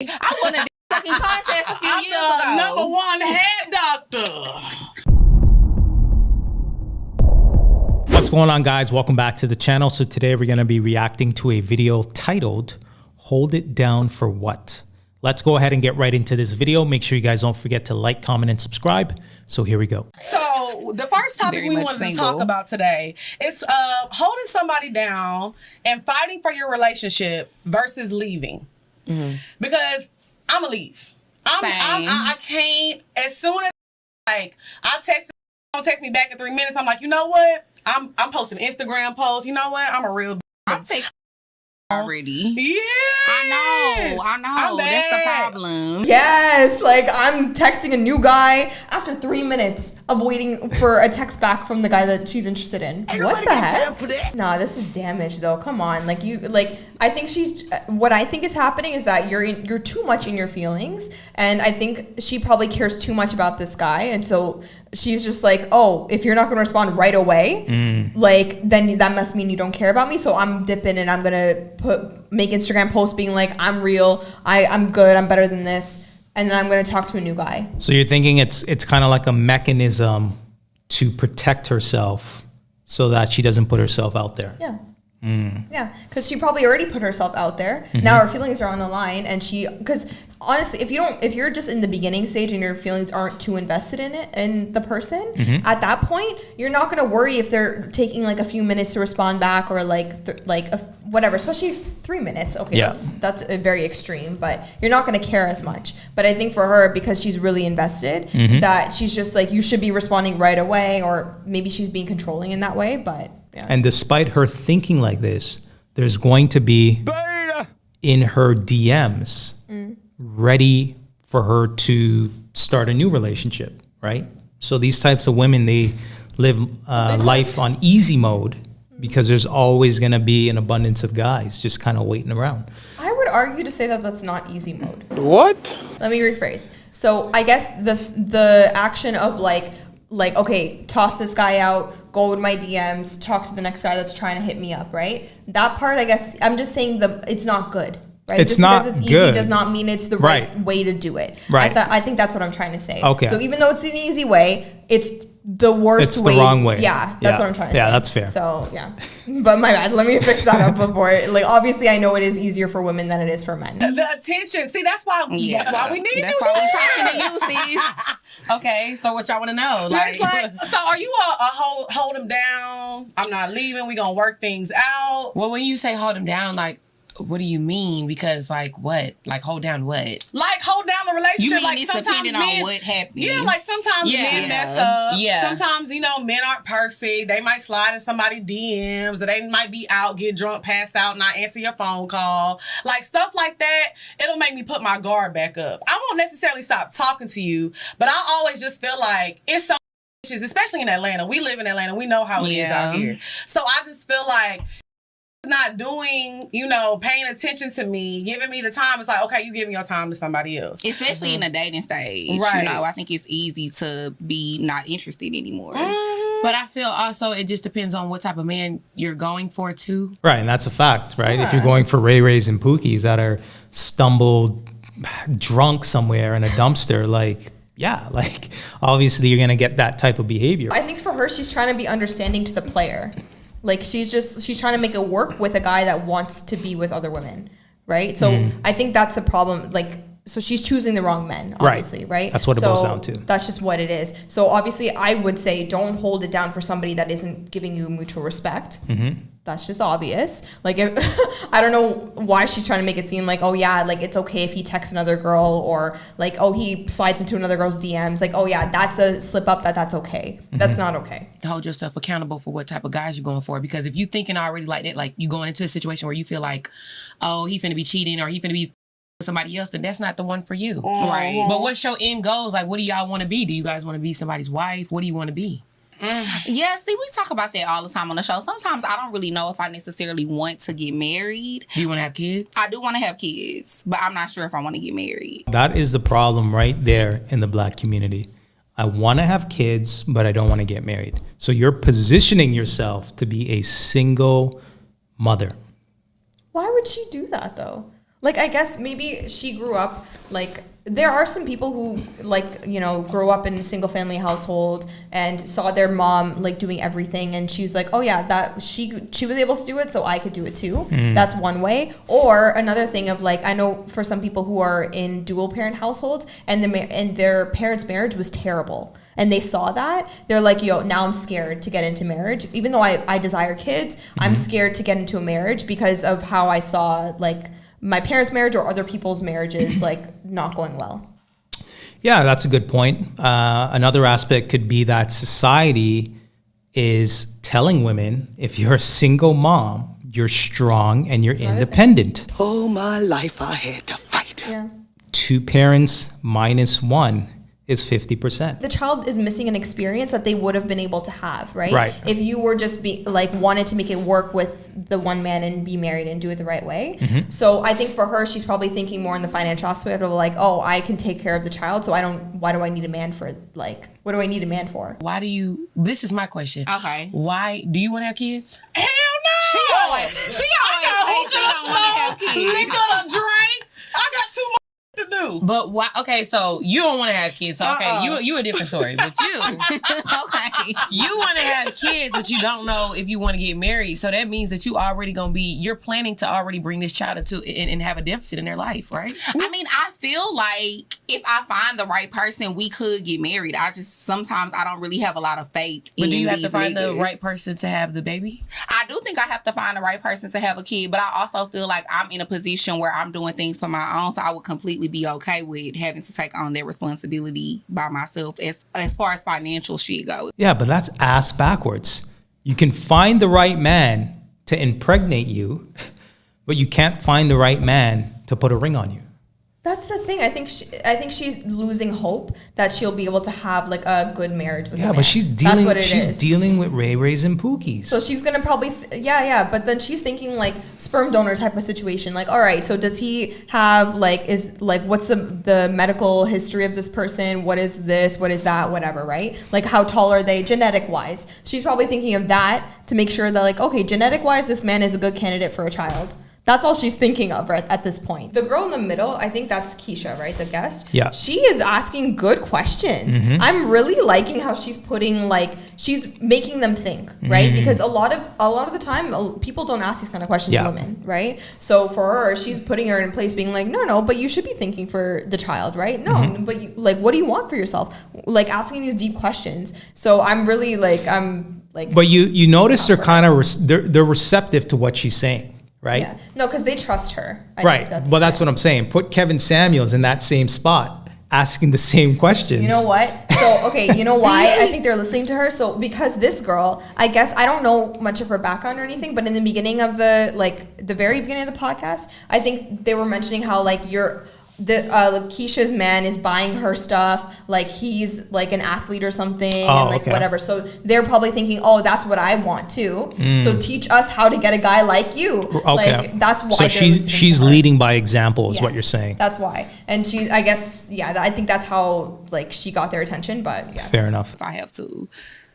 I won a fucking contest a few years ago. #1 head doctor. What's going on, guys? Welcome back to the channel. So today we're going to be reacting to a video titled "Hold It Down for What?" Let's go ahead and get right into this video. Make sure you guys don't forget to like, comment, and subscribe. So here we go. So the first topic we wanted to talk about today is holding somebody down and fighting for your relationship versus leaving. Because I'm going to leave. I can't. As soon as I don't text me back in 3 minutes, I'm like, you know what? I'm posting Instagram posts. You know what? I'm a real. I'm texting already. Yeah. I know. That's the problem. Yes, like I'm texting a new guy after 3 minutes of waiting for a text back from the guy that she's interested in. What the heck? Nah, this is damage though. Come on, I think what I think is happening is that you're too much in your feelings, and I think she probably cares too much about this guy, and so she's just like, oh, if you're not going to respond right away, then that must mean you don't care about me. So I'm dipping and I'm going to make Instagram posts being like, I'm real, I'm good, I'm better than this. And then I'm going to talk to a new guy. So you're thinking it's kind of like a mechanism to protect herself so that she doesn't put herself out there. Yeah. Yeah, because she probably already put herself out there. Now her feelings are on the line, and because honestly, if you're just in the beginning stage and your feelings aren't too invested in the person, at that point you're not gonna worry if they're taking like a few minutes to respond back, or whatever. Especially 3 minutes. Okay, yeah. that's a very extreme, but you're not gonna care as much. But I think for her, because she's really invested, that she's just like, you should be responding right away, or maybe she's being controlling in that way, but. Yeah. And despite her thinking like this, there's going to be in her DMs ready for her to start a new relationship, right? So these types of women, they live life on easy mode because there's always going to be an abundance of guys just kind of waiting around. I would argue to say that that's not easy mode. What? Let me rephrase. So I guess the action of like, okay, toss this guy out, go with my DMs, talk to the next guy that's trying to hit me up, right? That part, I guess, I'm just saying it's not good, right? It's just not because it's good. easy does not mean it's the right way to do it. Right. I think that's what I'm trying to say. Okay. So even though it's an easy way, it's the worst way. It's the wrong way. Yeah, that's what I'm trying to say. Yeah, that's fair. So, yeah. But my bad. Let me fix that up before. Obviously, I know it is easier for women than it is for men. The attention. See, that's why we need That's you. That's why we talking to you, sis. Okay, so what y'all want to know? So are you a hold him down? I'm not leaving. We gonna work things out. Well, when you say hold him down, what do you mean? Because what? Hold down what? Hold down the relationship. You mean like it's sometimes depending on what happened? Yeah, sometimes men mess up. Yeah. Sometimes, men aren't perfect. They might slide in somebody's DMs, or they might be out, get drunk, passed out, not answer your phone call. Stuff like that, it'll make me put my guard back up. I won't necessarily stop talking to you, but I always just feel like it's so, especially in Atlanta. We live in Atlanta. We know how it is out here. So I just feel like not doing, paying attention to me, giving me the time. It's like, okay, you giving your time to somebody else. Especially in the dating stage. Right. I think it's easy to be not interested anymore. But I feel also it just depends on what type of man you're going for too. Right, and that's a fact, right? Yeah. If you're going for Ray Rays and Pookies that are stumbled drunk somewhere in a dumpster, obviously you're going to get that type of behavior. I think for her, she's trying to be understanding to the player. She's trying to make it work with a guy that wants to be with other women, right? So I think that's the problem. So she's choosing the wrong men, obviously, right? That's what it boils down to. That's just what it is. So obviously, I would say don't hold it down for somebody that isn't giving you mutual respect. That's just obvious. If I don't know why she's trying to make it seem like, oh yeah, it's okay if he texts another girl, or oh, he slides into another girl's DMs. Oh yeah, that's a slip up. That's okay. That's not okay. To hold yourself accountable for what type of guys you're going for, because if you thinking already like that, you going into a situation where you feel like, oh, he finna be cheating, or he finna be somebody else, then that's not the one for you. Right. But what's your end goals? What do y'all want to be? Do you guys want to be somebody's wife? What do you want to be? Yeah, see, we talk about that all the time on the show. Sometimes I don't really know if I necessarily want to get married. Do you want to have kids? I do want to have kids, but I'm not sure if I want to get married. That is the problem right there in the Black community. I want to have kids, but I don't want to get married. So you're positioning yourself to be a single mother. Why would she do that though? Like, I guess maybe she grew up, like, there are some people who, like, you know, grow up in a single family household and saw their mom, like, doing everything. And she's like, oh, yeah, that she was able to do it, so I could do it too. That's one way. Or another thing of, like, I know for some people who are in dual parent households and their parents' marriage was terrible. And they saw that, they're like, yo, now I'm scared to get into marriage. Even though I desire kids, I'm scared to get into a marriage because of how I saw, like, my parents' marriage or other people's marriages, like, not going well. Yeah, that's a good point. Another aspect could be that society is telling women, if you're a single mom, you're strong and you're independent. All my life I had to fight. Yeah. 2 parents minus 1 is 50%. The child is missing an experience that they would have been able to have, right? Right. If you were just wanted to make it work with the one man and be married and do it the right way. So I think for her, she's probably thinking more in the financial aspect of like, oh, I can take care of the child, so why do I need a man for, like, what do I need a man for? This is my question. Okay. Why, do you want to have kids? Hell no! She always say she don't want to have kids. Nigga to drink. I got too much to do. But why? Okay, so you don't want to have kids. So okay, you a different story. But Okay. you want to have kids, but you don't know if you want to get married. So that means that you're planning to already bring this child into and have a deficit in their life, right? I mean, I feel like if I find the right person, we could get married. Sometimes I don't really have a lot of faith in But do you have these to find the niggas. right person to have the baby? I do think I have to find the right person to have a kid, but I also feel like I'm in a position where I'm doing things for my own, so I would completely be okay with having to take on that responsibility by myself as far as financial shit goes. Yeah, but that's ass backwards. You can find the right man to impregnate you, but you can't find the right man to put a ring on you. That's the thing. I think she's losing hope that she'll be able to have like a good marriage with a man. But she's That's what it she's is. dealing with Ray Rays and Pookies. So she's gonna probably but then she's thinking like sperm donor type of situation. Like, all right, so does he have what's the medical history of this person? What is this? What is that? Whatever, right? Like, how tall are they genetic wise? She's probably thinking of that to make sure that, like, okay, genetic wise, this man is a good candidate for a child. That's all she's thinking of at this point. The girl in the middle, I think that's Keisha, right? The guest. Yeah. She is asking good questions. I'm really liking how she's putting, like, she's making them think, right? Because a lot of the time, people don't ask these kind of questions to women, right? So for her, she's putting her in place, being like, no, but you should be thinking for the child, right? No, but you, like, what do you want for yourself? Like, asking these deep questions. So I'm really like, But you notice they're kind of they're receptive to what she's saying. Right? Yeah. No, because they trust her. Right. That's what I'm saying. Put Kevin Samuels in that same spot, asking the same questions. You know what? So, okay, you know why I think they're listening to her? So, because this girl, I guess, I don't know much of her background or anything, but in the beginning of the very beginning of the podcast, I think they were mentioning how, like, Keisha's man is buying her stuff, like he's like an athlete or something, and like whatever. So they're probably thinking, oh, that's what I want too. So teach us how to get a guy like you. Okay. Like, that's why. So she's leading by example, is what you're saying. That's why. And she, I guess, I think that's how, like, she got their attention. But yeah. Fair enough. I have to.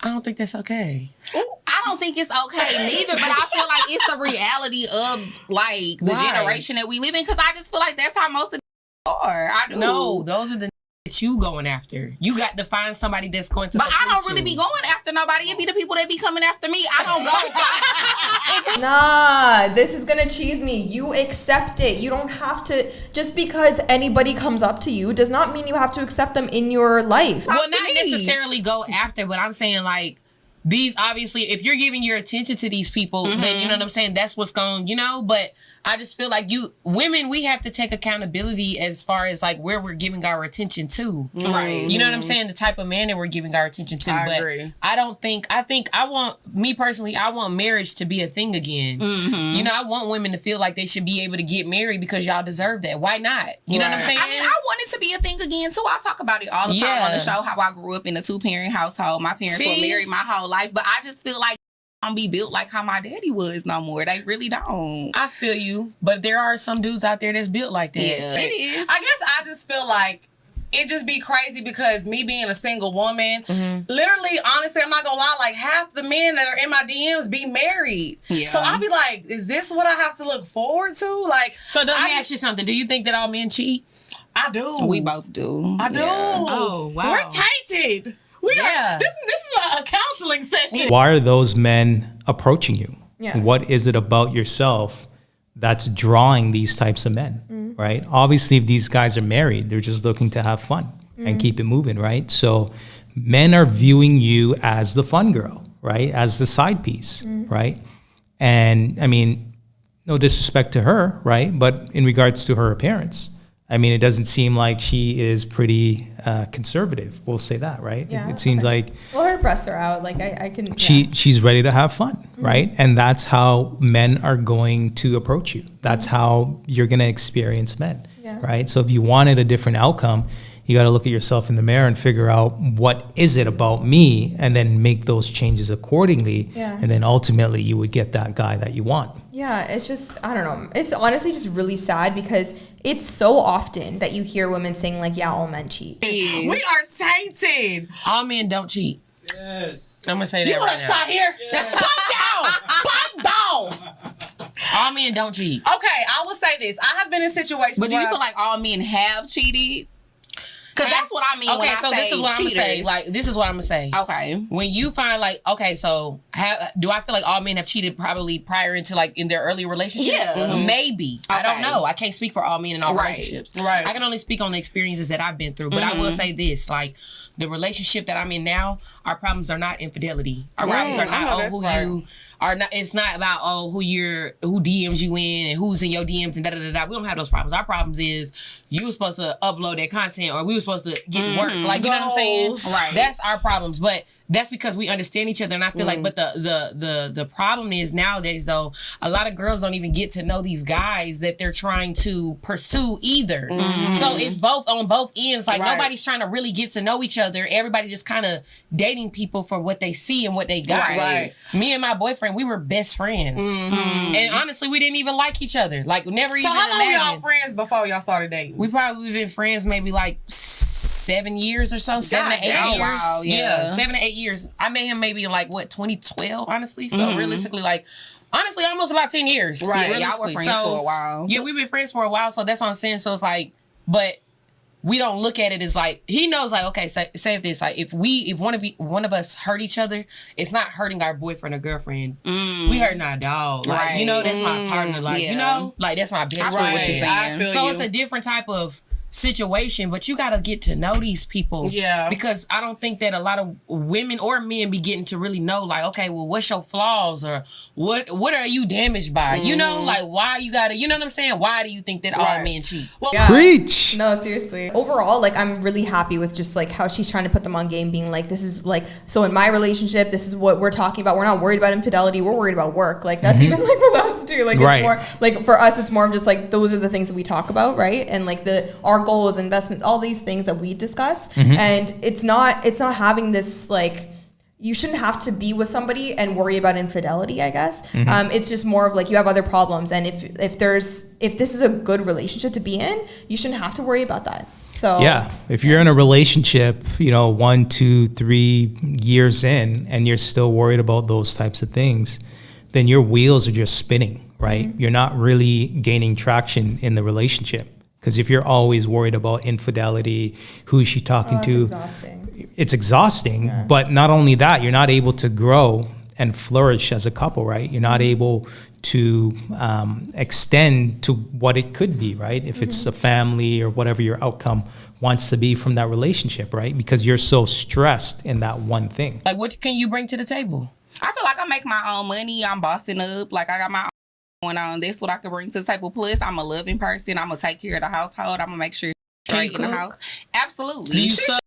I don't think that's okay. Ooh, I don't think it's okay neither, but I feel like it's the reality of, like, the generation that we live in, because I just feel like that's how most of I do. No, those are the that you going after. You got to find somebody that's going to. But I don't really be going after nobody. It be the people that be coming after me. I don't go. Nah, this is gonna cheese me. You accept it. You don't have to. Just because anybody comes up to you does not mean you have to accept them in your life. Well, not necessarily go after, but I'm saying, like, these, obviously, if you're giving your attention to these people, then, you know what I'm saying, that's what's going, but I just feel like women, we have to take accountability as far as, like, where we're giving our attention to. Right. You know what I'm saying? The type of man that we're giving our attention to. I agree. I want marriage to be a thing again. I want women to feel like they should be able to get married because y'all deserve that. Why not? You know what I'm saying? I mean, I want it to be a thing again, too. I talk about it all the time on the show, how I grew up in a 2-parent household. My parents were married my whole life, but I just feel like don't be built like how my daddy was no more. They really don't. I feel you, but there are some dudes out there that's built like that. Yeah, it is. I guess I just feel like it just be crazy because me being a single woman, literally, honestly, I'm not gonna lie, like half the men that are in my DMs be married. Yeah. So I'll be like, is this what I have to look forward to? Like, so let me ask you something. Do you think that all men cheat? I do. We both do. I do. Yeah. Oh, wow. We're tainted. We are. This is a counseling session. Why are those men approaching you? Yeah. What is it about yourself that's drawing these types of men, right? Obviously, if these guys are married, they're just looking to have fun and keep it moving, right? So men are viewing you as the fun girl, right? As the side piece, right? And I mean, no disrespect to her, right? But in regards to her appearance, I mean, it doesn't seem like she is pretty conservative. We'll say that, right? Yeah, it seems like well, her breasts are out. Like I can. She's ready to have fun, right? And that's how men are going to approach you. That's how you're going to experience men, right? So if you wanted a different outcome, you got to look at yourself in the mirror and figure out what is it about me, and then make those changes accordingly. Yeah. And then ultimately, you would get that guy that you want. Yeah, it's just, I don't know. It's honestly just really sad because it's so often that you hear women saying like, yeah, all men cheat. We are tainted. All men don't cheat. Yes. I'm gonna say that You want right a now. shot here? Pop down. All men don't cheat. Okay, I will say this. I have been in situations But do you where feel like all men have cheated? Because that's what I mean when I so say this is what I'm gonna say. cheaters. Like, this is what I'm gonna say. Okay. When you find like, okay, so do I feel like all men have cheated probably prior into like in their early relationships? Yeah. Maybe. I don't Okay. know. I can't speak for all men in all Right. relationships. Right. I can only speak on the experiences that I've been through. But I will say this, like the relationship that I'm in now, our problems are not infidelity. Our problems are I know not that's who right. you are not. It's not about who DMs you in and who's in your DMs and da da da da. We don't have those problems. Our problems is you were supposed to upload that content or we were supposed to get work. Like, you know what I'm saying? Goals. Right. That's our problems. But that's because we understand each other, and I feel like, but the problem is nowadays though, a lot of girls don't even get to know these guys that they're trying to pursue either. So it's both on both ends. Like nobody's trying to really get to know each other. Everybody just kind of dating people for what they see and what they got. Right. Me and my boyfriend, we were best friends, and honestly, we didn't even like each other. Like never So even how long were y'all imagined. friends before y'all started dating? We probably been friends maybe like 7 years or so, 7 to 8 damn. years. Wow, yeah. 7 to 8 years. I met him maybe in like 2012, honestly. So realistically, like honestly, almost about 10 years. Right. Y'all were realistically. friends for a while. Yeah, we've been friends for a while. So that's what I'm saying. So it's like, but we don't look at it as like, he knows like, okay, say this, like if one of us hurt each other, it's not hurting our boyfriend or girlfriend. We hurting our dog. Like, Right. you know, that's my partner. Like, you know, like that's my best I feel friend. what you're saying. I feel So you. it's a different type of situation, but you got to get to know these people. Yeah. Because I don't think that a lot of women or men be getting to really know, like, okay, well, what's your flaws or what are you damaged by? You know, like why you got to, you know what I'm saying? Why do you think that all Right. men cheat? Well, Yeah. Preach. No, seriously. Overall, like I'm really happy with just like how she's trying to put them on game, being like, this is like, so in my relationship, this is what we're talking about. We're not worried about infidelity. We're worried about work. Like that's even like with us too. Like Right. it's more like for us, it's more of just like those are the things that we talk about, right? And like our goals, investments, all these things that we discuss. And it's not having this like, you shouldn't have to be with somebody and worry about infidelity, I guess. It's just more of like you have other problems, and if this is a good relationship to be in, you shouldn't have to worry about that. So Yeah, if you're in a relationship, 1, 2, 3 years in, and you're still worried about those types of things, then your wheels are just spinning, right? You're not really gaining traction in the relationship. Because if you're always worried about infidelity, who is she talking it's to? exhausting. It's exhausting, but not only that, you're not able to grow and flourish as a couple, right? You're not able to extend to what it could be, right? If it's a family or whatever your outcome wants to be from that relationship, right? Because you're so stressed in that one thing. Like, what can you bring to the table? I feel like I make my own money. I'm bossing up. Like I got my own going on. That's what I can bring to the table. Plus, I'm a loving person. I'm gonna take care of the household. I'm gonna make sure it's straight in the cook? house. Absolutely. Do you suck?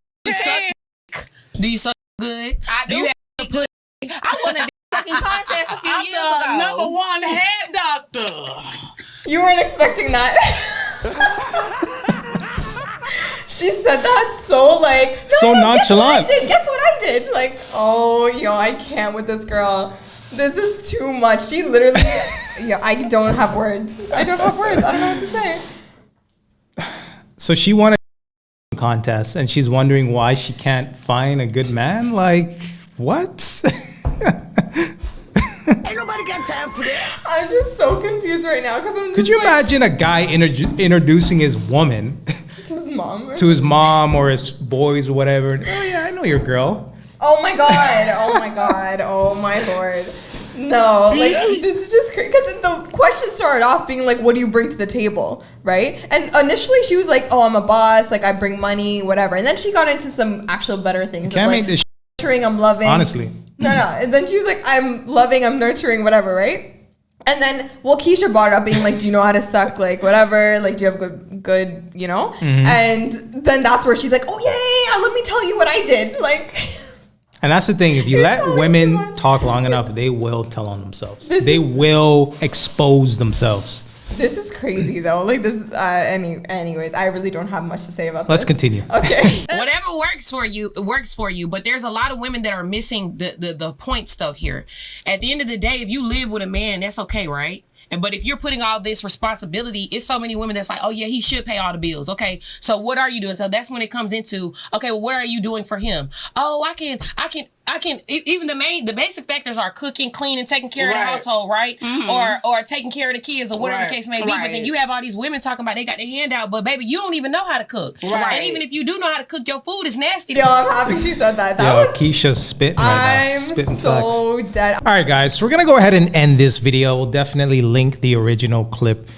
Do you suck good? I do. Have good. I won a fucking contest a few I'm years the ago. number one head doctor. You weren't expecting that. She said that so like So guess what I nonchalant. did? Guess what I did? Like, oh yo, I can't with this girl. This is too much. She literally yeah, I don't have words. I don't know what to say. So she wanted a contest and she's wondering why she can't find a good man. Like, what? Ain't nobody got time for that. I'm just so confused right now because I'm just Could you like, imagine a guy introducing his woman to his mom? to his mom or his boys or whatever? Oh yeah, I know your girl. Oh my god! Oh my god! Oh my lord! No, like this is just crazy because the question started off being like, "What do you bring to the table?" Right? And initially she was like, "Oh, I'm a boss. Like I bring money, whatever." And then she got into some actual better things. Can't of, make like, this nurturing. I'm loving. honestly. No. And then she was like, "I'm loving. I'm nurturing, whatever." Right? And then, well, Keisha brought it up being like, "Do you know how to suck? Like whatever. Like do you have good, you know?" Mm-hmm. And then that's where she's like, "Oh yeah. Let me tell you what I did." Like. And that's the thing. If you You're let telling too women much. talk long enough, they will tell on themselves. This will expose themselves. This is crazy though. Like this. Anyways, I really don't have much to say about Let's this. continue. Okay. Whatever works for you, it works for you. But there's a lot of women that are missing the points though here. At the end of the day, if you live with a man, that's okay, right? But if you're putting all this responsibility, it's so many women that's like, oh yeah, he should pay all the bills. Okay, so what are you doing? So that's when it comes into, okay, well, what are you doing for him? Oh, I can. Even the basic factors are cooking, cleaning, taking care of the Right. household, right? Or taking care of the kids or whatever Right. the case may be. But then Right. you have all these women talking about they got their hand out, but baby, you don't even know how to cook. Right. And even if you do know how to cook, your food is nasty. Yo, I'm happy she said that. That Yo, was. Keisha's spitting right now. I'm Spitting so facts. dead. All right, guys. So we're going to go ahead and end this video. We'll definitely link the original clip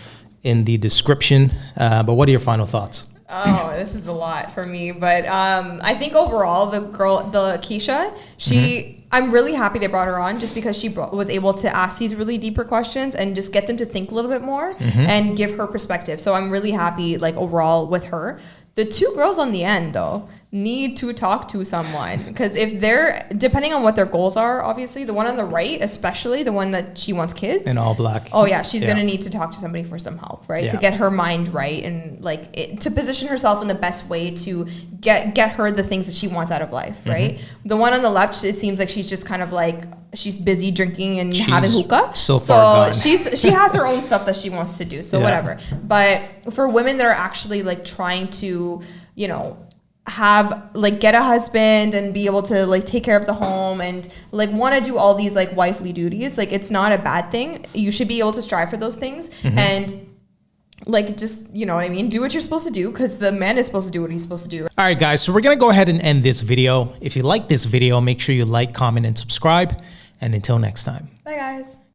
in the description. But what are your final thoughts? Oh, this is a lot for me, but I think overall the Keisha, I'm really happy they brought her on just because she was able to ask these really deeper questions and just get them to think a little bit more and give her perspective. So I'm really happy, like overall, with her. The two girls on the end, though, need to talk to someone because if they're, depending on what their goals are, obviously the one on the right, especially the one that she wants kids In all black. Oh yeah, she's Yeah. gonna need to talk to somebody for some help, right? To Yeah. get her mind right and to position herself in the best way to get her the things that she wants out of life, right? The one on the left, it seems like she's just kind of like she's busy drinking and having She's hookah. so far gone. she has her own stuff that she wants to do, so Yeah. whatever. But for women that are actually like trying to, you know, have like get a husband and be able to like take care of the home and like want to do all these like wifely duties, like it's not a bad thing. You should be able to strive for those things and like just, you know what I mean, do what you're supposed to do because the man is supposed to do what he's supposed to do. All right, guys. So we're going to go ahead and end this video. If you like this video, make sure you like, comment, and subscribe. And until next time. Bye guys.